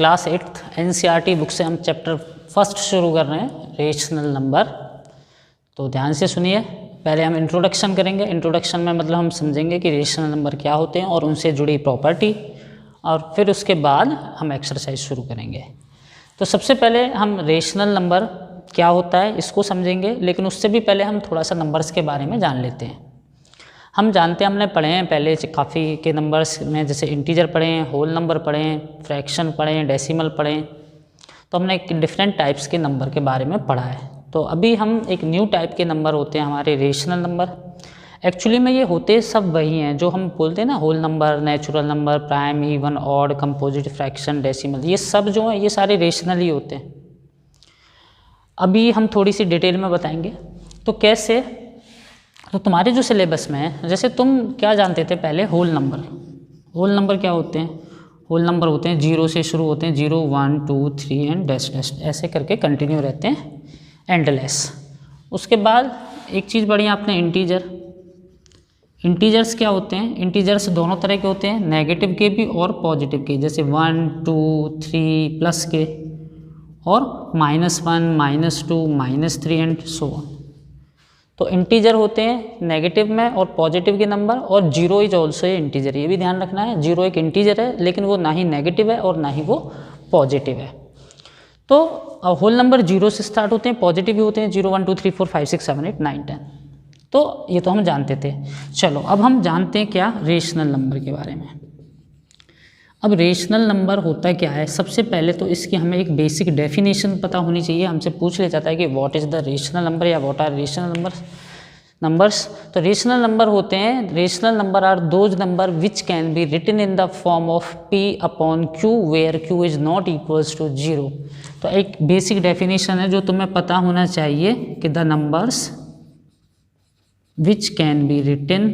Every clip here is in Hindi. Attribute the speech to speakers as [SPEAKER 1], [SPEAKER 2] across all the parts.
[SPEAKER 1] क्लास 8th NCERT बुक से हम चैप्टर फर्स्ट शुरू कर रहे हैं, रेशनल नंबर। तो ध्यान से सुनिए। पहले हम इंट्रोडक्शन करेंगे। इंट्रोडक्शन में मतलब हम समझेंगे कि रेशनल नंबर क्या होते हैं और उनसे जुड़ी प्रॉपर्टी, और फिर उसके बाद हम एक्सरसाइज शुरू करेंगे। तो सबसे पहले हम रेशनल नंबर क्या होता है इसको समझेंगे, लेकिन उससे भी पहले हम थोड़ा सा नंबर्स के बारे में जान लेते हैं। हम जानते हैं, हमने पढ़े हैं पहले काफ़ी के नंबर्स में, जैसे इंटीजर पढ़े हैं, होल नंबर पढ़े हैं, फ्रैक्शन पढ़े हैं, डेसिमल पढ़े हैं। तो हमने डिफरेंट टाइप्स के नंबर के बारे में पढ़ा है। तो अभी हम एक न्यू टाइप के नंबर होते हैं हमारे रेशनल नंबर। एक्चुअली में ये होते सब वही हैं जो हम बोलते हैं ना, whole number, natural number, prime, even, odd, composite, fraction, decimal, ये सब जो हैं ये सारे रेशनल ही होते हैं। अभी हम थोड़ी सी डिटेल में बताएंगे। तो कैसे, तो तुम्हारे जो सिलेबस में है, जैसे तुम क्या जानते थे पहले, होल नंबर। होल नंबर क्या होते हैं? होल नंबर होते हैं 0 से शुरू होते हैं, 0, 1, 2, 3 एंड डैश डैश, ऐसे करके कंटिन्यू रहते हैं, एंडलेस। उसके बाद एक चीज़ पढ़ी आपने, इंटीजर। इंटीजर्स क्या होते हैं? इंटीजर्स दोनों तरह के होते हैं, नेगेटिव के भी और पॉजिटिव के, जैसे 1, 2, 3 प्लस के, और -1, -2, -3 एंड सो ऑन। तो इंटीजर होते हैं नेगेटिव में और पॉजिटिव के नंबर, और 0 इज ऑल्सो ए इंटीजर, ये भी ध्यान रखना है। 0 एक इंटीजर है, लेकिन वो ना ही नेगेटिव है और ना ही वो पॉजिटिव है। तो होल नंबर 0 से स्टार्ट होते हैं, पॉजिटिव भी होते हैं, 0, 1, 2, 3, 4, 5, 6, 7, 8, 9, 10। तो ये तो हम जानते थे। चलो अब हम जानते हैं क्या, रेशनल नंबर के बारे में। अब रेशनल नंबर होता क्या है? सबसे पहले तो इसकी हमें एक बेसिक डेफिनेशन पता होनी चाहिए। हमसे पूछ लिया जाता है कि what is the rational number या व्हाट आर रेशनल नंबर्स। तो रेशनल नंबर होते हैं, rational number are those number which can be written in the form of P/Q where Q is not equals to 0। तो एक बेसिक डेफिनेशन है जो तुम्हें पता होना चाहिए कि the numbers which can be written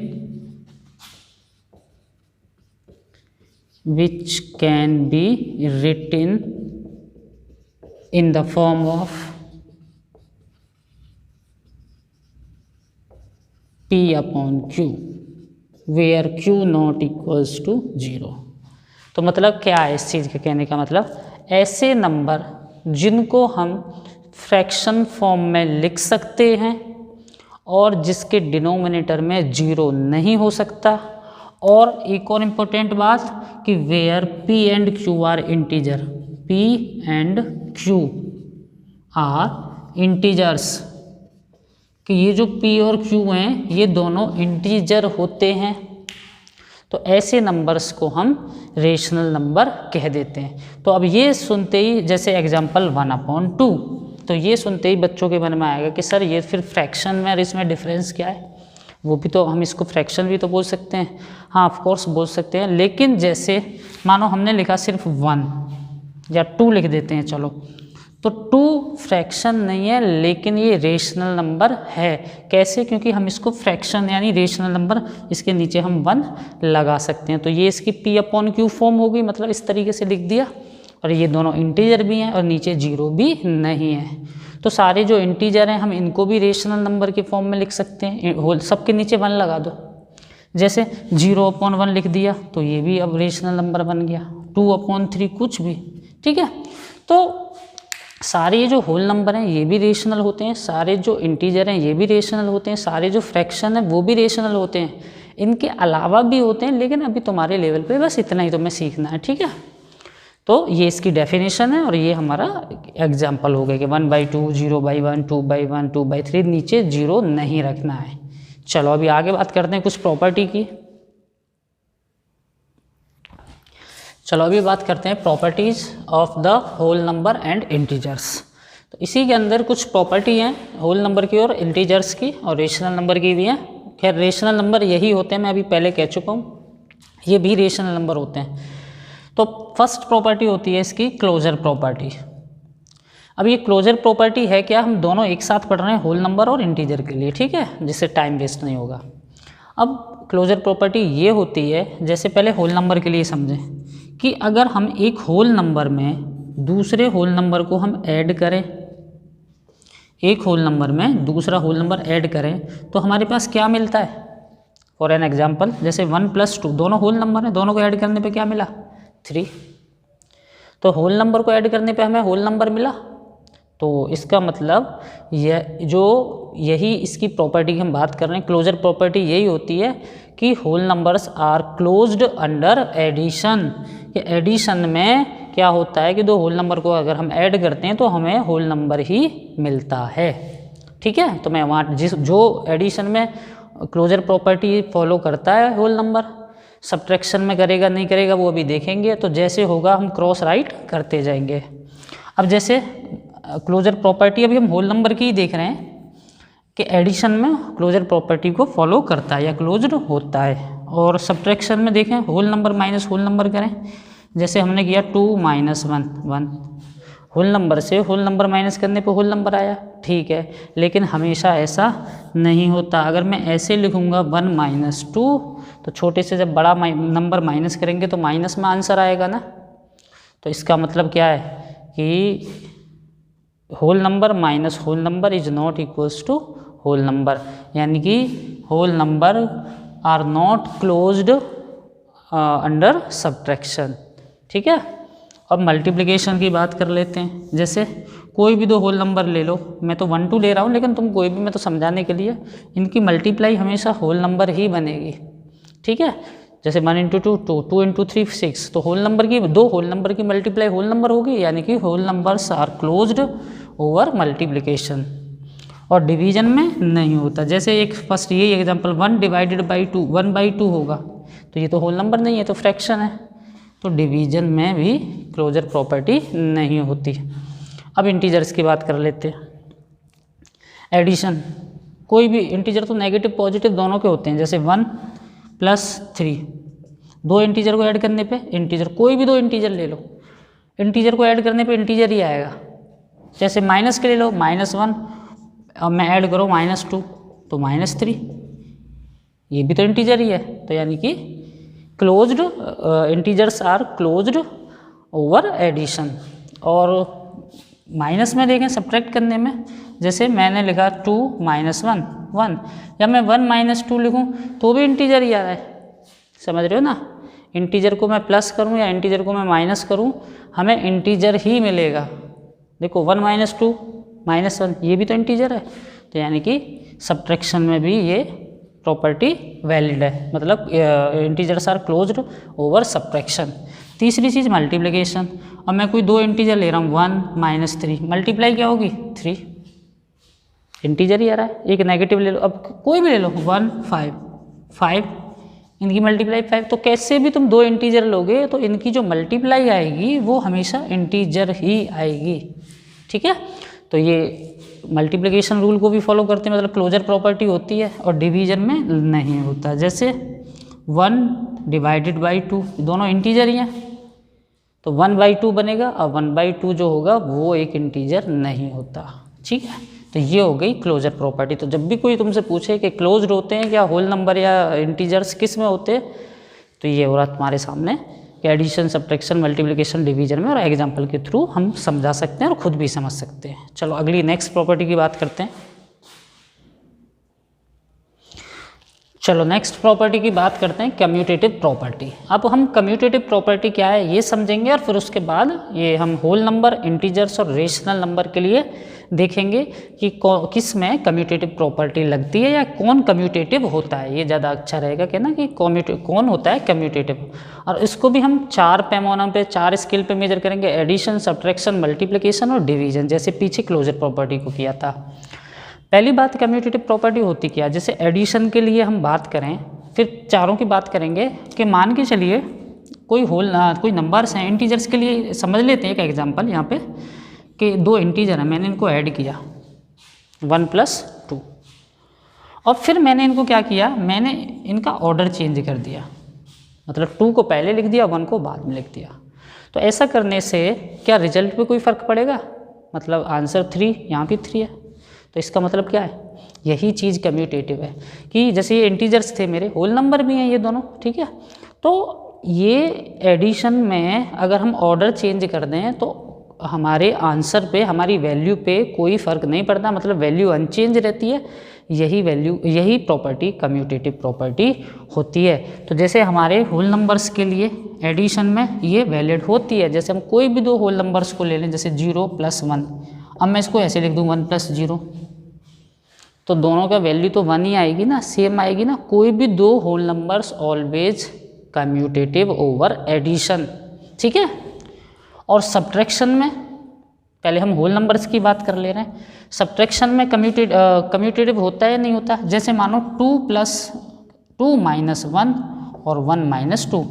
[SPEAKER 1] in the form of P/Q where Q not equals to 0। तो मतलब क्या है इस चीज़ के कहने का मतलब, ऐसे नंबर जिनको हम फ्रैक्शन फॉर्म में लिख सकते हैं और जिसके डिनोमिनेटर में 0 नहीं हो सकता, और एक और इम्पोर्टेंट बात कि where P and Q are integer, P and Q are integers, कि ये जो P और Q हैं ये दोनों इंटीजर होते हैं। तो ऐसे नंबर्स को हम रेशनल नंबर कह देते हैं। तो अब ये सुनते ही, जैसे एग्जांपल 1/2, तो ये सुनते ही बच्चों के मन में आएगा कि सर ये फिर फ्रैक्शन में और इसमें डिफरेंस क्या है? वो भी तो, हम इसको फ्रैक्शन भी तो बोल सकते हैं। हाँ ऑफ कोर्स बोल सकते हैं, लेकिन जैसे मानो हमने लिखा सिर्फ 1 या 2 लिख देते हैं, चलो, तो 2 फ्रैक्शन नहीं है, लेकिन ये रेशनल नंबर है। कैसे? क्योंकि हम इसको फ्रैक्शन यानी रेशनल नंबर, इसके नीचे हम 1 लगा सकते हैं। तो ये इसकी P/Q फॉर्म होगी, मतलब इस तरीके से लिख दिया, और ये दोनों इंटीजर भी हैं और नीचे 0 भी नहीं है। तो सारे जो इंटीजर हैं हम इनको भी रेशनल नंबर के फॉर्म में लिख सकते हैं, होल सबके नीचे 1 लगा दो। जैसे 0/1 लिख दिया तो ये भी अब रेशनल नंबर बन गया, 2/3 कुछ भी, ठीक है। तो सारे ये जो होल नंबर हैं ये भी रेशनल होते हैं, सारे जो इंटीजर हैं ये भी रेशनल होते हैं, सारे जो फ्रैक्शन है वो भी रेशनल होते हैं। इनके अलावा भी होते हैं, लेकिन अभी तुम्हारे लेवल पे बस इतना ही तुम्हें सीखना है, ठीक है। तो ये इसकी डेफिनेशन है, और ये हमारा एग्जाम्पल हो गया कि 1/2, 0/1, 2/1, 2/3, नीचे 0 नहीं रखना है। चलो अभी आगे बात करते हैं कुछ प्रॉपर्टी की। चलो अभी बात करते हैं properties of the whole number and integers. तो इसी के अंदर कुछ प्रॉपर्टी हैं होल नंबर की और इंटीजर्स की, और रेशनल नंबर की भी हैं। खैर रेशनल नंबर यही होते हैं, मैं अभी पहले कह चुका हूँ, ये भी रेशनल नंबर होते हैं। तो फर्स्ट प्रॉपर्टी होती है इसकी क्लोजर प्रॉपर्टी। अब ये क्लोजर प्रॉपर्टी है क्या, हम दोनों एक साथ पढ़ रहे हैं, होल नंबर और इंटीजर के लिए, ठीक है, जिससे टाइम वेस्ट नहीं होगा। अब क्लोजर प्रॉपर्टी ये होती है, जैसे पहले होल नंबर के लिए समझें कि अगर हम एक होल नंबर में दूसरे होल नंबर को हम ऐड करें, एक होल नंबर में दूसरा होल नंबर ऐड करें, तो हमारे पास क्या मिलता है। फॉर एन एग्जाम्पल, जैसे 1 + 2 दोनों होल नंबर हैं, दोनों को ऐड करने पे क्या मिला, 3। तो होल नंबर को ऐड करने पे हमें होल नंबर मिला। तो इसका मतलब यही इसकी प्रॉपर्टी की हम बात कर रहे हैं, क्लोजर प्रॉपर्टी यही होती है कि whole numbers are closed under addition. कि एडिशन में क्या होता है कि दो होल नंबर को अगर हम ऐड करते हैं तो हमें होल नंबर ही मिलता है। ठीक है, तो मैं वहाँ जो एडिशन में क्लोजर प्रॉपर्टी फॉलो करता है होल नंबर, सब्ट्रैक्शन में करेगा नहीं करेगा वो अभी देखेंगे। तो जैसे होगा हम क्रॉस राइट करते जाएंगे। अब जैसे क्लोजर प्रॉपर्टी अभी हम होल नंबर की ही देख रहे हैं कि एडिशन में क्लोजर प्रॉपर्टी को फॉलो करता है या क्लोज्ड होता है। और सब्ट्रैक्शन में देखें whole number minus whole number करें, जैसे हमने किया 2 - 1 1, होल नंबर से होल नंबर माइनस करने पे होल नंबर आया। ठीक है, लेकिन हमेशा ऐसा नहीं होता। अगर मैं ऐसे लिखूँगा 1 - 2, तो छोटे से जब बड़ा नंबर माइनस करेंगे तो माइनस में आंसर आएगा ना। तो इसका मतलब क्या है कि whole number minus whole number is not equals to whole number, यानी कि whole number are not closed under subtraction. ठीक है, अब मल्टीप्लिकेशन की बात कर लेते हैं। जैसे कोई भी दो होल नंबर ले लो, मैं तो 1 2 ले रहा हूँ, लेकिन तुम कोई भी, मैं तो समझाने के लिए, इनकी मल्टीप्लाई हमेशा होल नंबर ही बनेगी। ठीक है, जैसे 1 × 2 2, 2 × 3 6, तो होल नंबर की दो होल नंबर की मल्टीप्लाई होल नंबर होगी, यानी कि whole numbers are closed over multiplication. और डिवीजन में नहीं होता। जैसे एक फर्स्ट ये एग्जांपल 1 / 2 1/2 होगा, तो ये तो होल नंबर नहीं है, तो फ्रैक्शन है। तो डिवीजन में भी क्लोजर प्रॉपर्टी नहीं होती। अब इंटीजर्स की बात कर लेते हैं। एडिशन, कोई भी इंटीजर तो नेगेटिव पॉजिटिव दोनों के होते हैं। जैसे 1 + 3, दो इंटीजर को ऐड करने पे इंटीजर, कोई भी दो इंटीजर ले लो, इंटीजर को ऐड करने पे इंटीजर ही आएगा। जैसे माइनस के ले लो, -1, अब मैं ऐड करो -2, तो -3, ये भी तो इंटीजर ही है। तो यानी कि closed integers are closed over addition. और माइनस में देखें सब्ट्रैक्ट करने में, जैसे मैंने लिखा 2 - 1 1, या मैं 1 - 2 लिखूं तो भी इंटीजर ही आ रहा है। समझ रहे हो ना, इंटीजर को मैं प्लस करूं या इंटीजर को मैं माइनस करूं, हमें इंटीजर ही मिलेगा। देखो 1 - 2 -1, ये भी तो इंटीजर है। तो यानी कि सब्ट्रैक्शन में भी ये प्रॉपर्टी वैलिड है, मतलब integers are closed over subtraction. तीसरी चीज़ मल्टीप्लिकेशन। अब मैं कोई दो इंटीजर ले रहा हूँ 1 - 3, मल्टीप्लाई क्या होगी 3, इंटीजर ही आ रहा है। एक नेगेटिव ले लो, अब कोई भी ले लो 1 5 5, इनकी मल्टीप्लाई 5। तो कैसे भी तुम दो इंटीजर लोगे तो इनकी जो मल्टीप्लाई आएगी वो हमेशा इंटीजर ही आएगी। ठीक है, तो ये मल्टीप्लिकेशन रूल को भी फॉलो करते हैं, मतलब क्लोजर प्रॉपर्टी होती है और डिवीजन में नहीं होता। जैसे 1 / 2, दोनों इंटीजर ही हैं, तो 1/2 बनेगा, और 1/2 जो होगा वो एक इंटीजर नहीं होता। ठीक है, तो ये हो गई क्लोजर प्रॉपर्टी। तो जब भी कोई तुमसे पूछे कि क्लोज्ड होते हैं क्या होल नंबर या इंटीजर्स, किस में होते हैं, तो ये हो रहा तुम्हारे सामने कि एडिशन सब्ट्रैक्शन मल्टीप्लिकेशन डिवीजन में, और एग्जाम्पल के थ्रू हम समझा सकते हैं और खुद भी समझ सकते हैं। चलो अगली नेक्स्ट प्रॉपर्टी की बात करते हैं। चलो नेक्स्ट प्रॉपर्टी की बात करते हैं, कम्यूटेटिव प्रॉपर्टी। अब हम कम्यूटेटिव प्रॉपर्टी क्या है ये समझेंगे, और फिर उसके बाद ये हम होल नंबर, इंटीजर्स और रेशनल नंबर के लिए देखेंगे कि किस में कम्यूटेटिव प्रॉपर्टी लगती है या कौन कम्यूटेटिव होता है। ये ज़्यादा अच्छा रहेगा कि ना, कि कौन होता है कम्यूटेटिव। और इसको भी हम 4 पैमानों पे, 4 स्केल पे मेजर करेंगे, एडिशन, सब्ट्रैक्शन, मल्टीप्लिकेशन और डिवीजन, जैसे पीछे क्लोजर प्रॉपर्टी को किया था। पहली बात कम्यूटेटिव प्रॉपर्टी होती क्या, जैसे एडिशन के लिए हम बात करें, फिर चारों की बात करेंगे कि मान के चलिए कोई नंबर्स हैं, इंटीजर्स के लिए समझ लेते हैं एक एग्जांपल यहाँ पे, कि दो इंटीजर हैं, मैंने इनको ऐड किया 1 + 2, और फिर मैंने इनको क्या किया, मैंने इनका ऑर्डर चेंज कर दिया, मतलब 2 को पहले लिख दिया, 1 को बाद में लिख दिया। तो ऐसा करने से क्या रिजल्ट पे कोई फ़र्क पड़ेगा, मतलब आंसर 3 यहाँ भी 3 है। तो इसका मतलब क्या है, यही चीज़ कम्यूटेटिव है कि जैसे ये इंटीजर्स थे मेरे, होल नंबर भी हैं ये दोनों, ठीक है। तो ये एडिशन में अगर हम ऑर्डर चेंज कर दें तो हमारे आंसर पे, हमारी वैल्यू पे कोई फ़र्क नहीं पड़ता, मतलब वैल्यू अनचेंज रहती है। यही वैल्यू, यही प्रॉपर्टी कम्यूटेटिव प्रॉपर्टी होती है। तो जैसे हमारे होल नंबर्स के लिए एडिशन में ये वैलिड होती है। जैसे हम कोई भी दो होल नंबर्स को ले लें, जैसे 0 + 1, अब मैं इसको ऐसे लिख दूँ 1 + 0, तो दोनों का वैल्यू तो 1 ही आएगी ना, सेम आएगी ना। कोई भी दो whole numbers always commutative over addition, ठीक है। और सब्ट्रैक्शन में, पहले हम होल नंबर्स की बात कर ले रहे हैं, सब्ट्रैक्शन में कम्यूटेटिव होता है नहीं होता। जैसे मानो 2 + 2 - 1 और 1 - 2,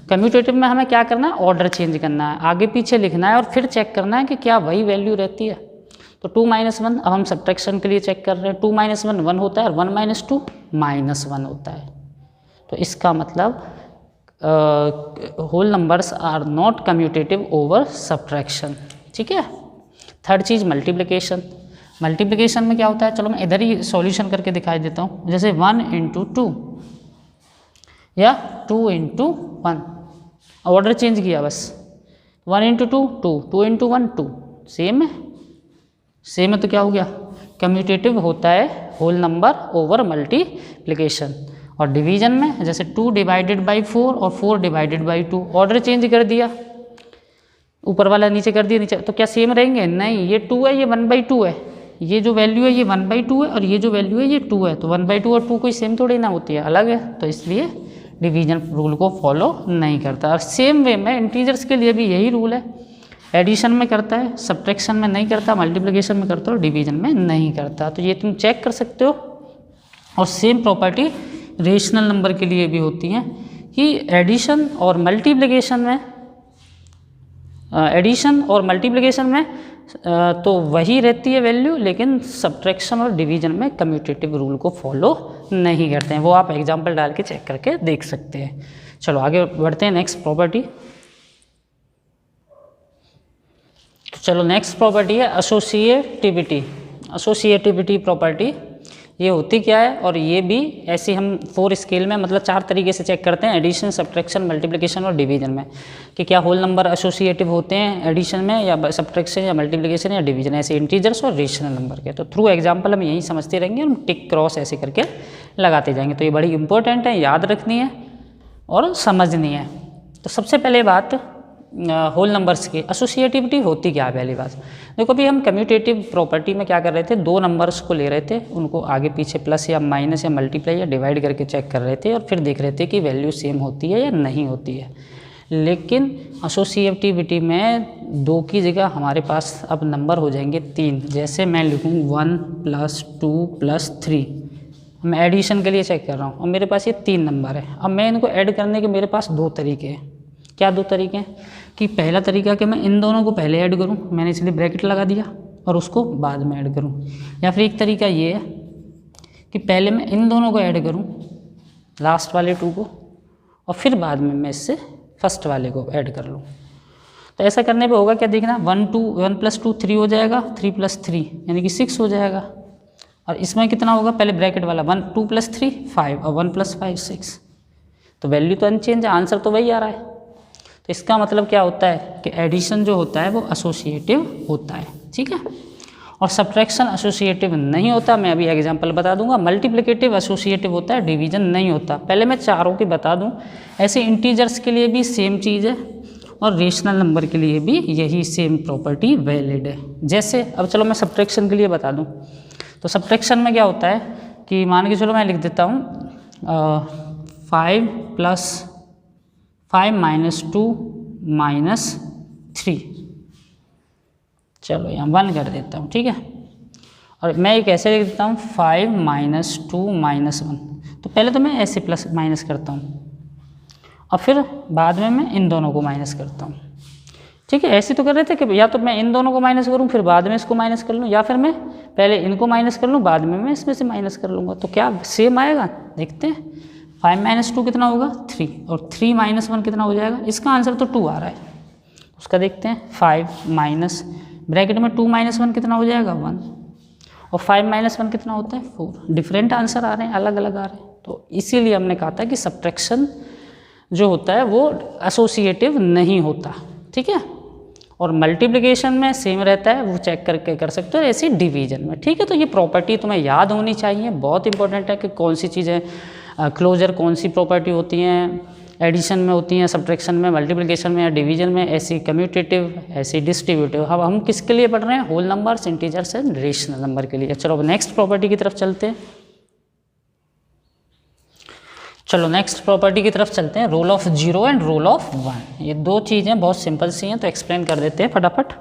[SPEAKER 1] कम्यूटेटिव में हमें क्या करना है, ऑर्डर चेंज करना है, आगे पीछे लिखना है और फिर चेक करना है कि क्या वही वैल्यू रहती है। तो 2 - 1, अब हम सब्ट्रैक्शन के लिए चेक कर रहे हैं, 2 - 1 1 होता है और 1 - 2 -1 होता है। तो इसका मतलब whole numbers are not commutative over subtraction, ठीक है। थर्ड चीज़ मल्टीप्लिकेशन। मल्टीप्लिकेशन में क्या होता है, चलो मैं इधर ही सॉल्यूशन करके दिखाई देता हूँ। जैसे 1 × 2 या 2 × 1, ऑर्डर चेंज किया बस, 1 × 2 2, 2 × 1 2, सेम है, सेम है। तो क्या हो गया, कम्यूटेटिव होता है होल नंबर ओवर मल्टीप्लिकेशन। और डिवीजन में जैसे 2 / 4 और 4 / 2, ऑर्डर चेंज कर दिया, ऊपर वाला नीचे कर दिया, नीचे, तो क्या सेम रहेंगे, नहीं, ये 2 है, ये 1/2 है, ये जो वैल्यू है ये 1/2 है और ये जो वैल्यू है ये 2 है। तो 1/2 और 2 कोई सेम थोड़ी ना होती है, अलग है, तो इसलिए डिवीजन रूल को फॉलो नहीं करता। और सेम वे में इंटीजर्स के लिए भी यही रूल है, एडिशन में करता है, सब्ट्रैक्शन में नहीं करता, मल्टीप्लिकेशन में करता है और डिवीजन में नहीं करता। तो ये तुम चेक कर सकते हो। और सेम प्रॉपर्टी रेशनल नंबर के लिए भी होती है कि एडिशन और मल्टीप्लिकेशन में तो वही रहती है वैल्यू, लेकिन सब्ट्रैक्शन और डिवीजन में कम्यूटेटिव रूल को फॉलो नहीं करते हैं। वो आप एग्जांपल डाल के चेक करके देख सकते हैं। चलो आगे बढ़ते हैं, नेक्स्ट प्रॉपर्टी। तो चलो नेक्स्ट प्रॉपर्टी है एसोसिएटिविटी। एसोसिएटिविटी प्रॉपर्टी ये होती क्या है, और ये भी ऐसे हम 4 स्केल में, मतलब 4 तरीके से चेक करते हैं, एडिशन, सब्ट्रैक्शन, मल्टीप्लिकेशन और डिवीजन में, कि क्या होल नंबर एसोसिएटिव होते हैं एडिशन में या सब्ट्रैक्शन या मल्टीप्लिकेशन या डिवीजन, ऐसे इंटीजर्स और रेशनल नंबर के। तो थ्रू एग्जाम्पल हम यही समझते रहेंगे, हम टिक क्रॉस ऐसे करके लगाते जाएंगे। तो ये बड़ी इंपॉर्टेंट है, याद रखनी है और समझनी है। तो सबसे पहले बात होल नंबर्स की एसोसिएटिविटी होती क्या है। पहली बात देखो, अभी हम कम्यूटेटिव प्रॉपर्टी में क्या कर रहे थे, 2 नंबर्स को ले रहे थे, उनको आगे पीछे प्लस या माइनस या मल्टीप्लाई या डिवाइड करके चेक कर रहे थे और फिर देख रहे थे कि वैल्यू सेम होती है या नहीं होती है। लेकिन एसोसिएटिविटी में 2 की जगह हमारे पास अब नंबर हो जाएंगे 3। जैसे मैं लिखूँ 1 + 2 + 3, मैं एडिशन के लिए चेक कर रहा हूँ और मेरे पास ये 3 नंबर है। अब मैं इनको ऐड करने के मेरे पास 2 तरीके हैं। क्या 2 तरीके हैं, कि पहला तरीका कि मैं इन दोनों को पहले ऐड करूं, मैंने इसलिए ब्रैकेट लगा दिया, और उसको बाद में ऐड करूं। या फिर एक तरीका ये है कि पहले मैं इन दोनों को ऐड करूं, लास्ट वाले 2 को, और फिर बाद में मैं इससे फर्स्ट वाले को ऐड कर लूं। तो ऐसा करने पे होगा क्या, देखना 1 + 2 3 हो जाएगा, 3 + 3 यानी कि 6 हो जाएगा। और इसमें कितना होगा, पहले ब्रैकेट वाला 1 2 + 3 5 और 1 + 5 6। तो वैल्यू तो अनचेंज है, आंसर तो वही आ रहा है। तो इसका मतलब क्या होता है कि एडिशन जो होता है वो एसोसिएटिव होता है, ठीक है। और सब्ट्रैक्शन एसोसिएटिव नहीं होता, मैं अभी एग्जांपल बता दूंगा। मल्टीप्लिकेटिव एसोसिएटिव होता है, डिवीजन नहीं होता। पहले मैं चारों की बता दूं। ऐसे इंटीजर्स के लिए भी सेम चीज़ है और रेशनल नंबर के लिए भी यही सेम प्रॉपर्टी वैलिड है। जैसे अब चलो मैं सब्ट्रैक्शन के लिए बता दूँ। तो सब्ट्रैक्शन में क्या होता है कि मान के चलो मैं लिख देता हूँ 5 + 5 - 2 - 3, चलो यहाँ 1 कर देता हूँ, ठीक है। और मैं एक ऐसे लिख देता हूँ 5 - 2 - 1। तो पहले तो मैं ऐसे प्लस माइनस करता हूँ और फिर बाद में मैं इन दोनों को माइनस करता हूँ, ठीक है। ऐसे तो कर रहे थे कि या तो मैं इन दोनों को माइनस करूँ फिर बाद में इसको माइनस कर लूँ, या फिर मैं पहले इनको माइनस कर लूँ बाद में मैं इसमें से माइनस कर लूँगा। तो क्या सेम आएगा, देखते हैं। 5 - 2 कितना होगा 3, और 3 - 1 कितना हो जाएगा। इसका आंसर तो 2 आ रहा है, उसका देखते हैं। 5 माइनस ब्रैकेट में 2 - 1 कितना हो जाएगा 1, और 5 - 1 कितना होता है 4। डिफरेंट आंसर आ रहे हैं, अलग अलग आ रहे हैं। तो इसीलिए हमने कहा था कि सब्ट्रैक्शन जो होता है वो एसोसिएटिव नहीं होता, ठीक है। और मल्टीप्लिकेशन में सेम रहता है, वो चेक करके कर सकते हो, ऐसे डिवीजन में। ठीक है, तो ये प्रॉपर्टी तुम्हें याद होनी चाहिए, बहुत इंपॉर्टेंट है कि कौन सी चीज़ें क्लोजर कौन सी प्रॉपर्टी होती हैं, एडिशन में होती हैं, सब्ट्रैक्शन में, मल्टीप्लिकेशन में या डिवीजन में, ऐसी कम्यूटेटिव, ऐसी डिस्ट्रीब्यूटिव। अब हम किसके लिए पढ़ रहे हैं? Whole numbers, integers and rational number के लिए। चलो अब नेक्स्ट प्रॉपर्टी की तरफ चलते हैं। चलो नेक्स्ट प्रॉपर्टी की तरफ चलते हैं, role of zero and role of one. ये दो चीज़ें बहुत सिंपल सी हैं, तो एक्सप्लेन कर देते हैं फटाफट।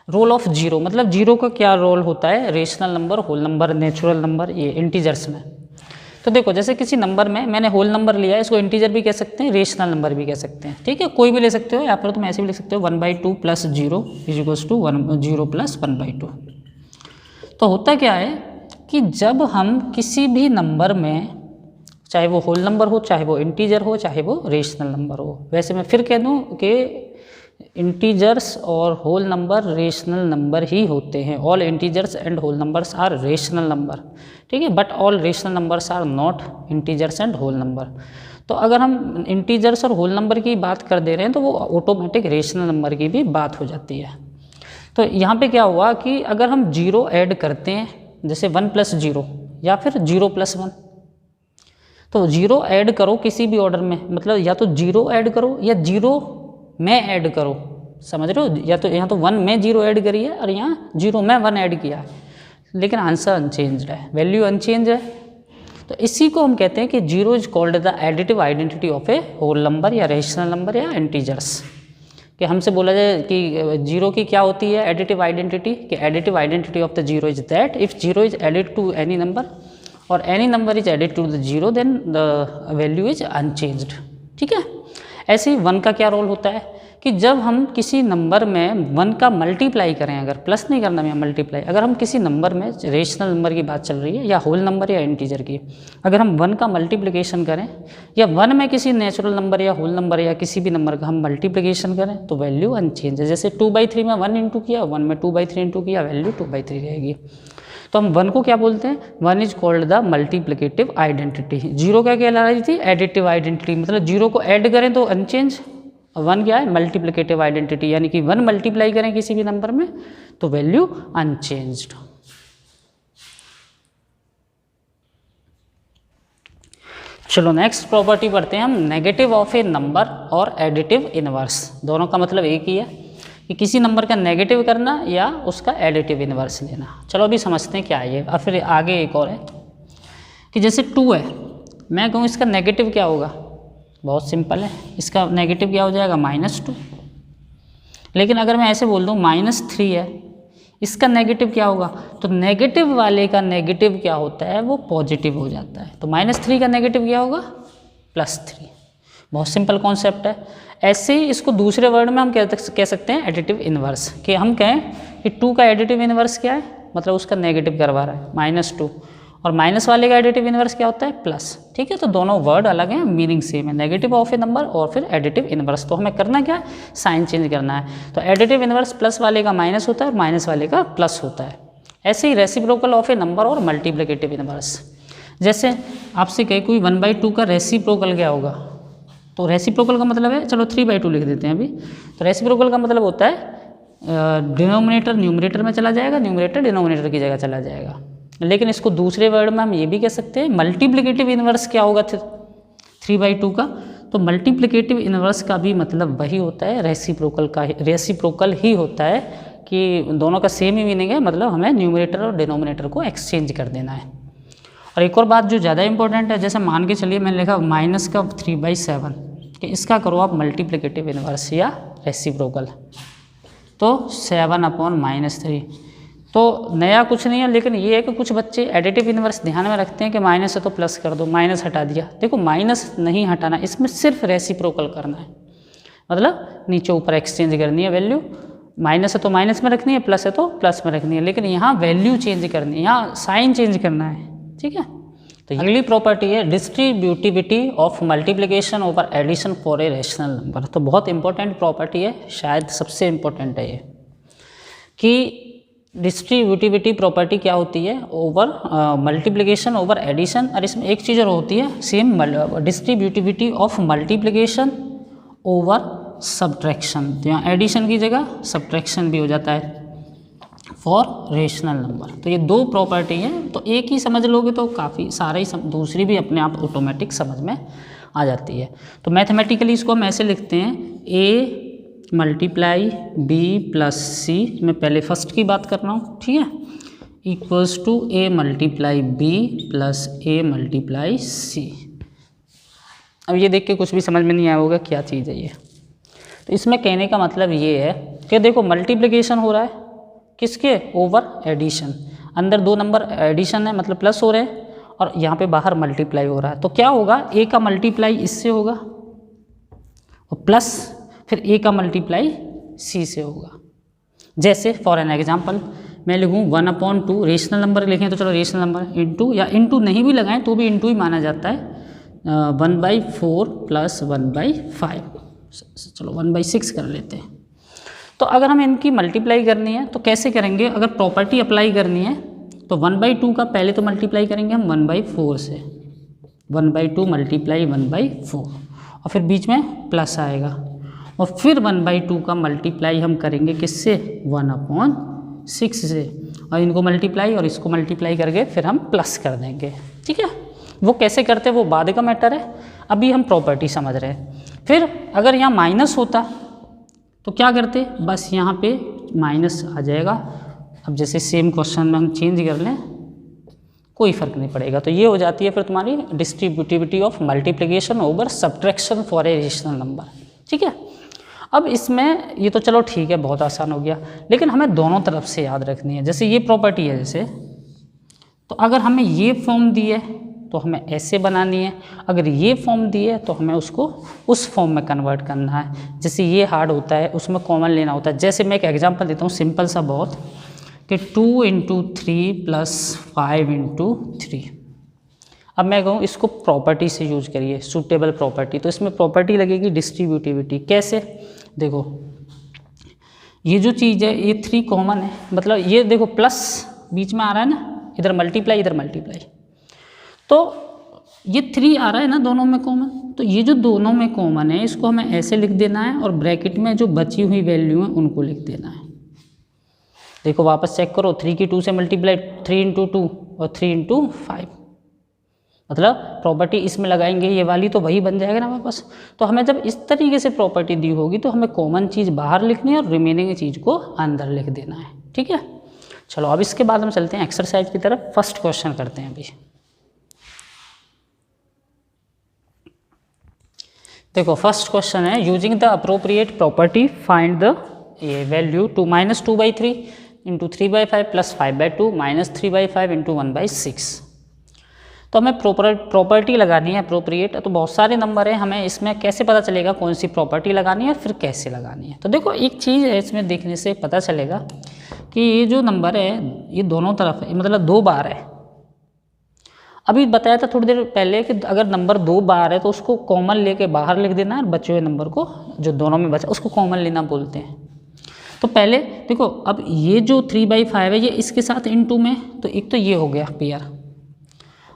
[SPEAKER 1] रोल ऑफ जीरो मतलब जीरो का क्या रोल होता है? Rational number, whole number, natural number, ये इंटीजर्स में। तो देखो जैसे किसी नंबर में मैंने होल नंबर लिया है, इसको इंटीजर भी कह सकते हैं, रेशनल नंबर भी कह सकते हैं। ठीक है, कोई भी ले सकते हो, या फिर तुम ऐसे भी लिख सकते हो 1/2 + 0 = 0 + 1/2। तो होता क्या है कि जब हम किसी भी नंबर में, चाहे वो होल नंबर हो, चाहे वो इंटीजर हो, चाहे वो रेशनल नंबर हो, वैसे मैं फिर कह दूं कि इंटीजर्स और होल नंबर रेशनल नंबर ही होते हैं। All integers and whole numbers are rational number. ठीक है, but all rational numbers are not integers and whole number. तो अगर हम इंटीजर्स और होल नंबर की बात कर दे रहे हैं तो वो ऑटोमेटिक रेशनल नंबर की भी बात हो जाती है। तो यहाँ पे क्या हुआ कि अगर हम जीरो ऐड करते हैं, जैसे 1 + 0 या फिर 0 + 1, तो जीरो ऐड करो किसी भी ऑर्डर में, मतलब या तो जीरो ऐड करो या जीरो में ऐड करो, समझ रहे हो? या तो यहाँ तो 1 में जीरो ऐड करी है और यहाँ जीरो में 1 ऐड किया है, लेकिन आंसर अनचेंज्ड है, वैल्यू अनचेंज है। तो इसी को हम कहते हैं कि zero is called the additive identity of a whole number या रेशनल नंबर या इंटीजर्स। कि हमसे बोला जाए कि जीरो की क्या होती है एडिटिव आइडेंटिटी, कि additive identity of the zero is that if zero is added to any number और any number is added to the zero then the value is unchanged. ठीक है, ऐसे ही 1 का क्या रोल होता है कि जब हम किसी नंबर में 1 का मल्टीप्लाई करें, अगर प्लस नहीं करना है मल्टीप्लाई, अगर हम किसी नंबर में, रेशनल नंबर की बात चल रही है या होल नंबर या इंटीजर की, अगर हम 1 का मल्टीप्लिकेशन करें या 1 में किसी नेचुरल नंबर या होल नंबर या किसी भी नंबर का हम मल्टीप्लिकेशन करें तो वैल्यू अनचेंज है। जैसे 2/3 में 1 इंटू किया, 1 में 2/3 इंटू किया, वैल्यू 2/3 रहेगी। तो हम 1 को क्या बोलते हैं? 1 is called the multiplicative identity. Zero क्या कहला रही थी? एडिटिव आइडेंटिटी, मतलब जीरो को ऐड करें तो अनचेंज, 1 क्या है? मल्टीप्लिकेटिव आइडेंटिटी, यानी कि 1 मल्टीप्लाई करें किसी भी नंबर में तो वैल्यू अनचेंज्ड। चलो नेक्स्ट प्रॉपर्टी पढ़ते हैं हम, नेगेटिव ऑफ ए नंबर और एडिटिव इनवर्स। दोनों का मतलब एक ही है कि किसी नंबर का नेगेटिव करना या उसका एडिटिव इनवर्स लेना। चलो अभी समझते हैं क्या है ये, और फिर आगे एक और है कि जैसे 2 है, मैं कहूँ इसका नेगेटिव क्या होगा? बहुत सिंपल है, इसका नेगेटिव क्या हो जाएगा? -2। लेकिन अगर मैं ऐसे बोल दूँ -3 है, इसका नेगेटिव क्या होगा? तो नेगेटिव वाले का नेगेटिव क्या होता है? वो पॉजिटिव हो जाता है। तो -3 का नेगेटिव क्या होगा? +3। बहुत सिंपल कॉन्सेप्ट है। ऐसे ही इसको दूसरे वर्ड में हम कह सकते हैं एडिटिव इनवर्स, कि हम कहें कि 2 का एडिटिव इनवर्स क्या है? मतलब उसका नेगेटिव करवा रहा है -2, और माइनस वाले का एडिटिव इनवर्स क्या होता है? प्लस। ठीक है, तो दोनों वर्ड अलग हैं, मीनिंग सेम है, नेगेटिव ऑफ ए नंबर और फिर एडिटिव इनवर्स। तो हमें करना क्या है? साइन चेंज करना है। तो एडिटिव इनवर्स प्लस वाले का माइनस होता है और माइनस वाले का प्लस होता है। ऐसे ही रेसिप्रोकल ऑफ ए नंबर और मल्टीप्लिकेटिव इनवर्स। जैसे आपसे कहे कोई 1/2 का रेसिप्रोकल क्या होगा? तो रेसिप्रोकल का मतलब है, चलो 3/2 लिख देते हैं अभी। तो रेसिप्रोकल का मतलब होता है डिनोमिनेटर न्यूमरेटर में चला जाएगा, न्यूमरेटर डिनोमिनेटर की जगह चला जाएगा। लेकिन इसको दूसरे वर्ड में हम ये भी कह सकते हैं मल्टीप्लिकेटिव इनवर्स क्या होगा 3/2 का? तो मल्टीप्लिकेटिव इनवर्स का भी मतलब वही होता है, रेसिप्रोकल ही होता है, कि दोनों का सेम ही मीनिंग है, मतलब हमें न्यूमरेटर और डिनोमिनेटर को एक्सचेंज कर देना है। और एक और बात जो ज़्यादा इंपॉर्टेंट है, जैसे मान के चलिए मैंने लिखा -3/7, कि इसका करो आप मल्टीप्लिकेटिव इनवर्स या रेसिप्रोकल, तो 7/-3। तो नया कुछ नहीं है, लेकिन ये है कि कुछ बच्चे एडिटिव इनवर्स ध्यान में रखते हैं कि माइनस है तो प्लस कर दो, माइनस हटा दिया। देखो माइनस नहीं हटाना, इसमें सिर्फ रेसिप्रोकल करना है, मतलब नीचे ऊपर एक्सचेंज करनी है वैल्यू। माइनस है तो माइनस में रखनी है, प्लस है तो प्लस में रखनी है, लेकिन यहाँ वैल्यू चेंज करनी है, यहाँ साइन चेंज करना है। ठीक है, तो अगली प्रॉपर्टी है distributivity of multiplication over addition for a rational number. तो बहुत इंपॉर्टेंट प्रॉपर्टी है, शायद सबसे इंपॉर्टेंट है ये, कि डिस्ट्रीब्यूटिविटी प्रॉपर्टी क्या होती है? Over multiplication over addition. और इसमें एक चीज़ और होती है same, distributivity of multiplication over subtraction, तो यहाँ एडिशन की जगह सब्ट्रैक्शन भी हो जाता है फॉर रेशनल नंबर। तो ये दो प्रॉपर्टी हैं, तो एक ही समझ लोगे तो काफ़ी सारा ही दूसरी भी अपने आप ऑटोमेटिक समझ में आ जाती है। तो मैथमेटिकली इसको हम ऐसे लिखते हैं, ए मल्टीप्लाई बी प्लस सी, मैं पहले फर्स्ट की बात कर रहा हूँ, ठीक है, equals to A multiply B plus A multiply C. अब ये देख के कुछ भी समझ में नहीं आया होगा क्या चीज़ है ये। तो इसमें कहने का मतलब ये है कि देखो मल्टीप्लिकेशन हो रहा है किसके, ओवर एडिशन, अंदर दो नंबर एडिशन है मतलब प्लस हो रहे हैं, और यहाँ पे बाहर मल्टीप्लाई हो रहा है। तो क्या होगा, ए का मल्टीप्लाई इससे होगा और प्लस फिर ए का मल्टीप्लाई सी से होगा। जैसे फॉर एन एग्जाम्पल मैं लिखूँ 1/2, रेशनल नंबर लिखें तो चलो रेशनल नंबर इंटू, या इंटू नहीं भी लगाएं तो भी इंटू ही माना जाता है, 1/4 प्लस 1/5, चलो 1/6 कर लेते हैं। तो अगर हम इनकी मल्टीप्लाई करनी है तो कैसे करेंगे, अगर प्रॉपर्टी अप्लाई करनी है तो 1/2 का पहले तो मल्टीप्लाई करेंगे हम 1/4 से, 1/2 मल्टीप्लाई 1/4, और फिर बीच में प्लस आएगा, और फिर 1/2 का मल्टीप्लाई हम करेंगे किससे, 1/6 से, और इनको मल्टीप्लाई और इसको मल्टीप्लाई करके फिर हम प्लस कर देंगे, ठीक है। वो कैसे करते हैं वो बाद का मैटर है, अभी हम प्रॉपर्टी समझ रहे हैं। फिर अगर यहाँ माइनस होता तो क्या करते, बस यहाँ पे माइनस आ जाएगा। अब जैसे सेम क्वेश्चन में हम चेंज कर लें कोई फ़र्क नहीं पड़ेगा। तो ये हो जाती है फिर तुम्हारी distributivity of multiplication over subtraction for a rational number, ठीक है। अब इसमें ये तो चलो ठीक है, बहुत आसान हो गया, लेकिन हमें दोनों तरफ से याद रखनी है। जैसे ये प्रॉपर्टी है, जैसे तो अगर हमें ये फॉर्म दी है तो हमें ऐसे बनानी है, अगर ये फॉर्म दी है तो हमें उसको उस फॉर्म में कन्वर्ट करना है। जैसे ये हार्ड होता है, उसमें कॉमन लेना होता है। जैसे मैं एक एग्जांपल देता हूँ सिंपल सा बहुत, कि 2 × 3 + 5 × 3। अब मैं कहूँ इसको प्रॉपर्टी से यूज करिए, सूटेबल प्रॉपर्टी, तो इसमें प्रॉपर्टी लगेगी डिस्ट्रीब्यूटिविटी। कैसे, देखो ये जो चीज़ है ये 3 कॉमन है, मतलब ये देखो प्लस बीच में आ रहा है ना, इधर मल्टीप्लाई इधर मल्टीप्लाई, तो ये 3 आ रहा है ना दोनों में कॉमन, तो ये जो दोनों में कॉमन है इसको हमें ऐसे लिख देना है, और ब्रैकेट में जो बची हुई वैल्यू है उनको लिख देना है। देखो वापस चेक करो, 3 की 2 से मल्टीप्लाई, 3 × 2 और 3 × 5, मतलब प्रॉपर्टी इसमें लगाएंगे ये वाली तो वही बन जाएगा ना वापस। तो हमें जब इस तरीके से प्रॉपर्टी दी होगी तो हमें कॉमन चीज़ बाहर लिखनी है और रिमेनिंग चीज़ को अंदर लिख देना है, ठीक है। चलो अब इसके बाद हम चलते हैं एक्सरसाइज की तरफ। फर्स्ट क्वेश्चन करते हैं अभी। देखो फर्स्ट क्वेश्चन है, using the appropriate property find the value to -2/3 × 3/5 + 5/2 -3/5 × 1/6। तो हमें प्रॉपर्टी लगानी है अप्रोप्रिएट। तो बहुत सारे नंबर हैं, हमें इसमें कैसे पता चलेगा कौन सी प्रॉपर्टी लगानी है फिर कैसे लगानी है। तो देखो एक चीज़ है इसमें देखने से पता चलेगा कि ये जो नंबर है ये दोनों तरफ है, मतलब 2 बार है। अभी बताया था थोड़ी देर पहले कि अगर नंबर 2 बार है तो उसको कॉमन लेके बाहर लिख देना है, और बचे हुए नंबर को जो दोनों में बचा उसको कॉमन लेना बोलते हैं। तो पहले देखो, अब ये जो 3/5 है ये इसके साथ इनटू में, तो एक तो ये हो गया पेयर।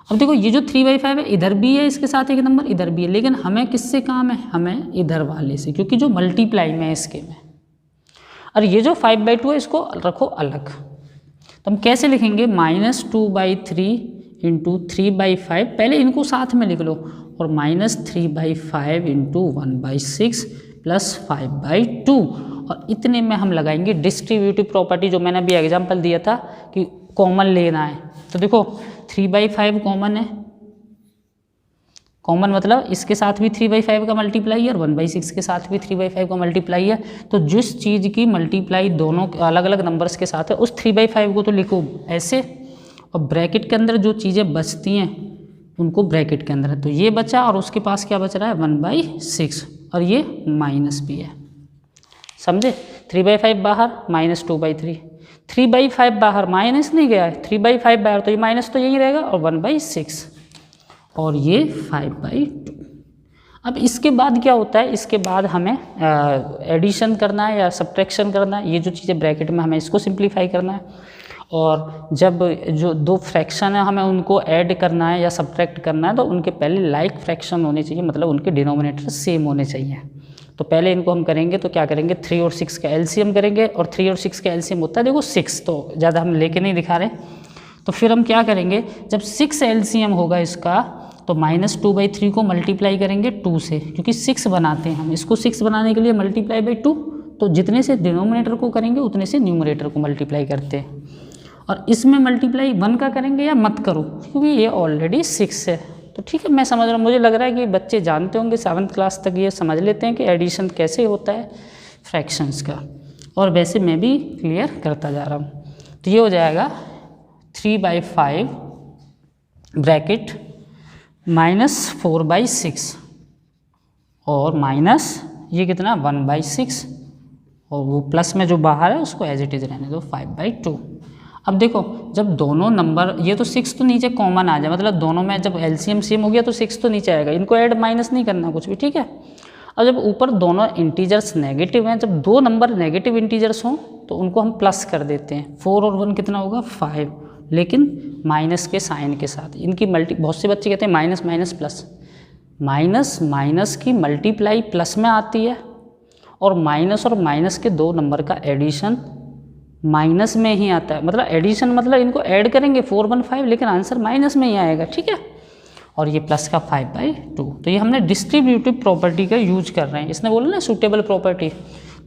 [SPEAKER 1] अब देखो ये जो 3/5 है इधर भी है, इसके साथ एक नंबर इधर भी है, लेकिन हमें किससे काम है, हमें इधर वाले से, क्योंकि जो मल्टीप्लाई में है इसके में। और ये जो 5/2 है इसको रखो अलग। तो हम कैसे लिखेंगे, -2/3 × 3/5, पहले इनको साथ में लिख लो, और -3/5 × 1/6 + 5/2, और इतने में हम लगाएंगे डिस्ट्रीब्यूटिव प्रॉपर्टी, जो मैंने अभी एग्जांपल दिया था कि कॉमन लेना है। तो देखो 3/5 कॉमन है, कॉमन मतलब इसके साथ भी 3/5 का मल्टीप्लाई है और 1/6 के साथ भी 3/5 का मल्टीप्लाई है। तो जिस चीज़ की मल्टीप्लाई दोनों अलग अलग नंबर्स के साथ है उस 3/5 को तो लिखो ऐसे, और ब्रैकेट के अंदर जो चीज़ें बचती हैं उनको ब्रैकेट के अंदर है। तो ये बचा और उसके पास क्या बच रहा है 1/6, और ये माइनस भी है, समझे। 3/5 बाहर, -2/3, 3/5 बाहर, माइनस नहीं गया है, 3/5 बाहर, तो ये माइनस तो यही रहेगा, और 1/6, और ये 5/2। अब इसके बाद क्या होता है, इसके बाद हमें एडिशन करना है या सब्ट्रैक्शन करना है। ये जो चीज़ें ब्रैकेट में हमें इसको सिंप्लीफाई करना है, और जब जो 2 फ्रैक्शन है हमें उनको ऐड करना है या सब्ट्रैक्ट करना है तो उनके पहले लाइक फ्रैक्शन होने चाहिए, मतलब उनके डिनोमिनेटर सेम होने चाहिए। तो पहले इनको हम करेंगे तो क्या करेंगे, 3 और 6 का एलसीएम करेंगे, और 3 और 6 का एलसीएम होता है देखो 6, तो ज़्यादा हम लेके नहीं दिखा रहे। तो फिर हम क्या करेंगे, जब 6 एलसीएम होगा इसका तो -2/3 को मल्टीप्लाई करेंगे 2 से, क्योंकि 6 बनाते हैं हम इसको, 6 बनाने के लिए मल्टीप्लाई बाई 2, तो जितने से डिनोमिनेटर को करेंगे उतने से न्यूमरेटर को मल्टीप्लाई करते हैं। और इसमें मल्टीप्लाई 1 का करेंगे या मत करो, क्योंकि ये ऑलरेडी 6 है। तो ठीक है, मैं समझ रहा हूँ, मुझे लग रहा है कि बच्चे जानते होंगे 7th क्लास तक ये समझ लेते हैं कि एडिशन कैसे होता है फ्रैक्शंस का, और वैसे मैं भी क्लियर करता जा रहा हूँ। तो ये हो जाएगा 3/5 ब्रैकेट -4/6 और माइनस ये कितना 1/6, और वो प्लस में जो बाहर है उसको एज इट इज़ रहने दो 5/2। अब देखो जब दोनों नंबर, ये तो 6 तो नीचे कॉमन आ जाए, मतलब दोनों में जब एलसीएम सेम हो गया तो 6 तो नीचे आएगा, इनको ऐड माइनस नहीं करना कुछ भी, ठीक है। और जब ऊपर दोनों इंटीजर्स नेगेटिव हैं, जब दो नंबर नेगेटिव इंटीजर्स हों तो उनको हम प्लस कर देते हैं। 4 और 1 कितना होगा 5, लेकिन माइनस के साइन के साथ। इनकी बहुत से बच्चे कहते हैं minus minus plus, minus minus की मल्टीप्लाई प्लस में आती है, और माइनस के दो नंबर का एडिशन माइनस में ही आता है। मतलब एडिशन मतलब इनको ऐड करेंगे 4 1 5, लेकिन आंसर माइनस में ही आएगा, ठीक है। और ये प्लस का 5/2, तो ये हमने डिस्ट्रीब्यूटिव प्रॉपर्टी का यूज कर रहे हैं। इसने बोला ना सूटेबल प्रॉपर्टी,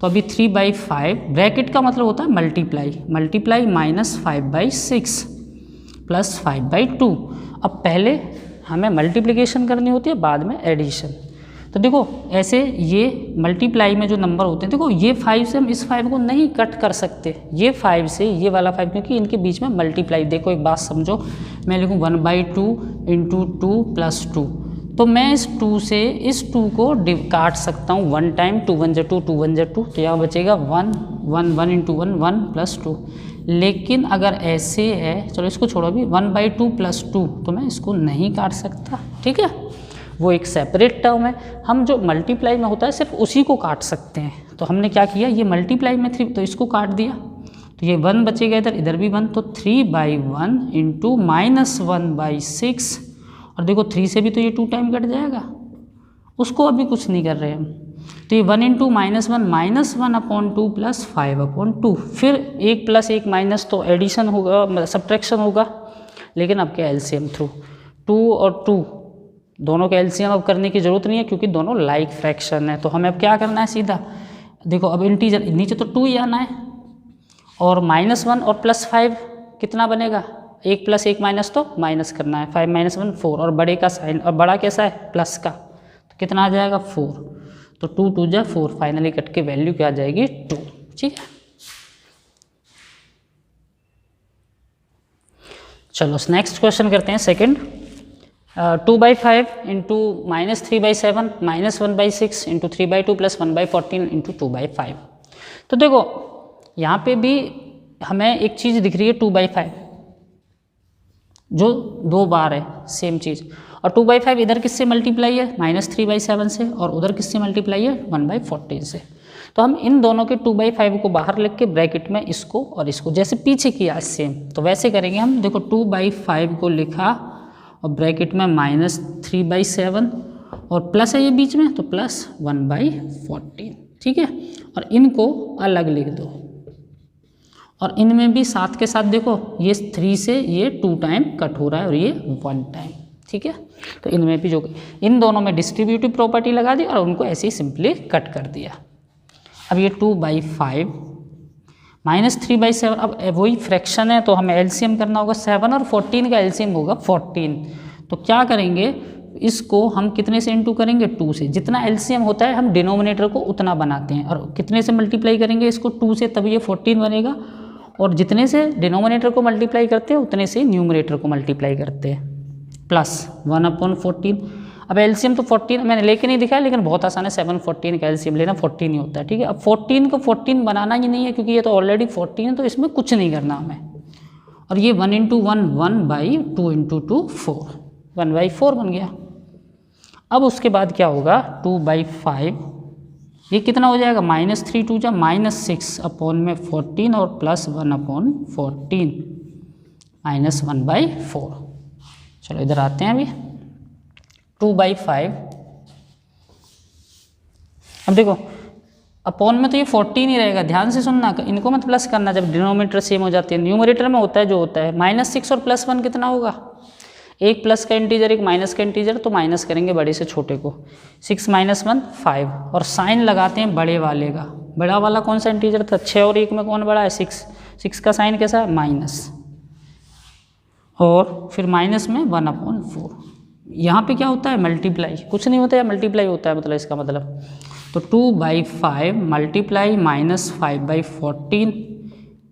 [SPEAKER 1] तो अभी 3/5 ब्रैकेट का मतलब होता है मल्टीप्लाई -5/6 प्लस 5/2। अब पहले हमें मल्टीप्लिकेशन करनी होती है, बाद में एडिशन। तो देखो ऐसे ये मल्टीप्लाई में जो नंबर होते हैं, देखो ये 5 से हम इस 5 को नहीं कट कर सकते, ये 5 से ये वाला 5, क्योंकि इनके बीच में मल्टीप्लाई। देखो एक बात समझो, मैं लिखूँ 1/2 × 2 + 2, तो मैं इस 2 से इस 2 को काट सकता हूँ 1 टाइम, 2 1 2 2 1 2, तो यहाँ बचेगा 1 1 1 × 1 1 + 2। लेकिन अगर ऐसे है, चलो इसको छोड़ो, अभी 1/2 + 2, तो मैं इसको नहीं काट सकता, ठीक है, वो एक सेपरेट टर्म है। हम जो मल्टीप्लाई में होता है सिर्फ उसी को काट सकते हैं। तो हमने क्या किया, ये मल्टीप्लाई में 3, तो इसको काट दिया, तो ये 1 बचेगा, इधर भी 1, तो 3/1 × -1/6, और देखो 3 से भी तो ये 2 टाइम कट जाएगा, उसको अभी कुछ नहीं कर रहे हम। तो ये 1 × -1 -1/2 + 5/2, फिर 1 + 1 माइनस, तो एडिशन होगा, सब्ट्रैक्शन होगा, लेकिन अब क्या एलसीएम थ्रू 2 और 2 दोनों के एलसीएम अब करने की ज़रूरत नहीं है, क्योंकि दोनों लाइक फ्रैक्शन है। तो हमें अब क्या करना है, सीधा देखो अब इंटीजर नीचे तो 2 ही आना है, और -1 और +5 कितना बनेगा, 1 + 1 माइनस, तो माइनस करना है, 5 - 1 4, और बड़े का साइन, और बड़ा कैसा है प्लस का, तो कितना आ जाएगा 4, तो 2 2 जा 4, फाइनली कट के वैल्यू क्या आ जाएगी 2, ठीक है। चलो नेक्स्ट क्वेश्चन करते हैं, सेकंड। 2/5 × -3/7 -1/6 × 3/2 + 1/14 × 2/5। तो देखो यहाँ पे भी हमें एक चीज़ दिख रही है 2/5, जो 2 बार है सेम चीज़, और 2/5 इधर किससे मल्टीप्लाई है, -3/7 से, और उधर किससे मल्टीप्लाई है 1/14 से। तो हम इन दोनों के 2/5 को बाहर लिख के ब्रैकेट में इसको और इसको जैसे पीछे किया सेम, तो वैसे करेंगे हम। देखो 2/5 को लिखा और ब्रैकेट में -3/7, और प्लस है ये बीच में, तो +1/14, ठीक है। और इनको अलग लिख दो, और इनमें भी साथ के साथ देखो ये 3 से ये 2 टाइम कट हो रहा है, और ये 1 टाइम, ठीक है। तो इनमें भी जो इन दोनों में डिस्ट्रीब्यूटिव प्रॉपर्टी लगा दी, और उनको ऐसे ही सिंपली कट कर दिया। अब ये 2/5 -3/7, अब वही फ्रैक्शन है तो हमें एलसीएम करना होगा, 7 और 14 का एलसीएम होगा 14। तो क्या करेंगे, इसको हम कितने से इंटू करेंगे 2 से, जितना एलसीएम होता है हम डिनोमिनेटर को उतना बनाते हैं, और कितने से मल्टीप्लाई करेंगे इसको 2 से, तब ये 14 बनेगा, और जितने से डिनोमिनेटर को मल्टीप्लाई करते हैं उतने से न्यूमरेटर को मल्टीप्लाई करते हैं, +1/14। अब एलसीएम तो 14 मैंने लेके नहीं दिखाया, लेकिन बहुत आसान है, 7 14 का एलसीएम लेना 14 ही होता है, ठीक है। अब 14 को 14 बनाना ही नहीं है, क्योंकि ये तो ऑलरेडी 14 है, तो इसमें कुछ नहीं करना हमें। और ये 1 × 1 1/2 × 2 4, 1/4 बन गया। अब उसके बाद क्या होगा, 2/5 ये कितना हो जाएगा, -3 2 जा -6/14 और +1/14 -1/4। चलो इधर आते हैं अभी। 2/5 अब देखो अपॉन में तो ये 14 ही रहेगा, ध्यान से सुनना, इनको मत प्लस करना जब डिनोमिनेटर सेम हो जाती है। न्यूमरेटर में होता है जो होता है, -6 और +1 कितना होगा, एक प्लस का इंटीजर एक माइनस का इंटीजर, तो माइनस करेंगे बड़े से छोटे को, 6 - 1 5, और साइन लगाते हैं बड़े वाले का। बड़ा वाला कौन सा इंटीजर था, 6 और 1 में कौन बड़ा है, 6, 6 का साइन कैसा है, माइनस, और फिर माइनस में 1/4। यहाँ पे क्या होता है, मल्टीप्लाई, कुछ नहीं होता है, मल्टीप्लाई होता है, मतलब इसका मतलब तो 2/5 मल्टीप्लाई -5/14,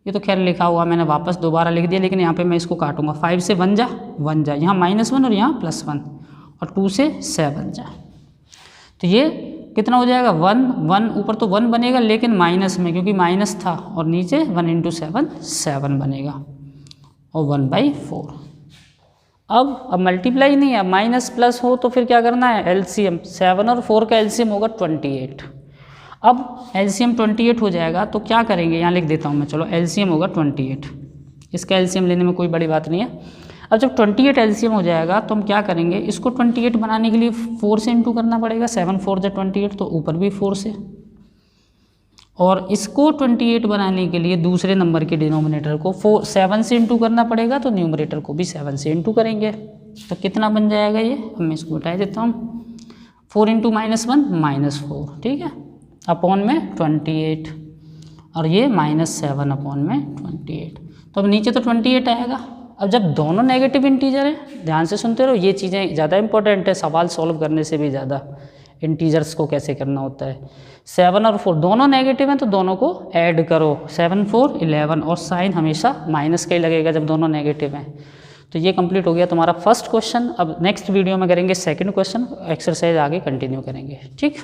[SPEAKER 1] ये तो खैर लिखा हुआ मैंने वापस दोबारा लिख दिया, लेकिन यहाँ पे मैं इसको काटूंगा, 5 से 1 जा 1 जा, यहाँ -1 और यहाँ +1, और 2 से 7 जा, तो ये कितना हो जाएगा, 1 ऊपर तो 1 बनेगा लेकिन माइनस में, क्योंकि माइनस था, और नीचे 1 × 7 7 बनेगा, और 1/4। अब मल्टीप्लाई नहीं है, माइनस प्लस हो तो फिर क्या करना है, एलसीएम, 7 और 4 का एलसीएम होगा 28। अब एलसीएम 28 हो जाएगा तो क्या करेंगे, यहाँ लिख देता हूँ मैं, चलो एलसीएम होगा 28, इसका एलसीएम लेने में कोई बड़ी बात नहीं है। अब जब 28 एलसीएम हो जाएगा तो हम क्या करेंगे, इसको 28 बनाने के लिए 4 से इंटू करना पड़ेगा, 7 4 × 28, तो ऊपर भी 4 से, और इसको 28 बनाने के लिए दूसरे नंबर के डिनोमिनेटर को 7 से इंटू करना पड़ेगा, तो न्यूमरेटर को भी 7 से इंटू करेंगे, तो कितना बन जाएगा ये, अब मैं इसको बता देता हूँ, 4 × -1 -4, ठीक है, अपॉन में 28, और ये -7 अपॉन में 28, तो अब नीचे तो 28 आएगा। अब जब दोनों नेगेटिव इंटीजर हैं, ध्यान से सुनते रहो, ये चीज़ें ज़्यादा इंपॉर्टेंट है सवाल सॉल्व करने से भी ज़्यादा, इंटीजर्स को कैसे करना होता है। 7 और 4 दोनों नेगेटिव हैं तो दोनों को ऐड करो, 7 4 11, और साइन हमेशा माइनस का ही लगेगा जब दोनों नेगेटिव हैं। तो ये कंप्लीट हो गया तुम्हारा फर्स्ट क्वेश्चन। अब नेक्स्ट वीडियो में करेंगे सेकंड क्वेश्चन, एक्सरसाइज आगे कंटिन्यू करेंगे, ठीक।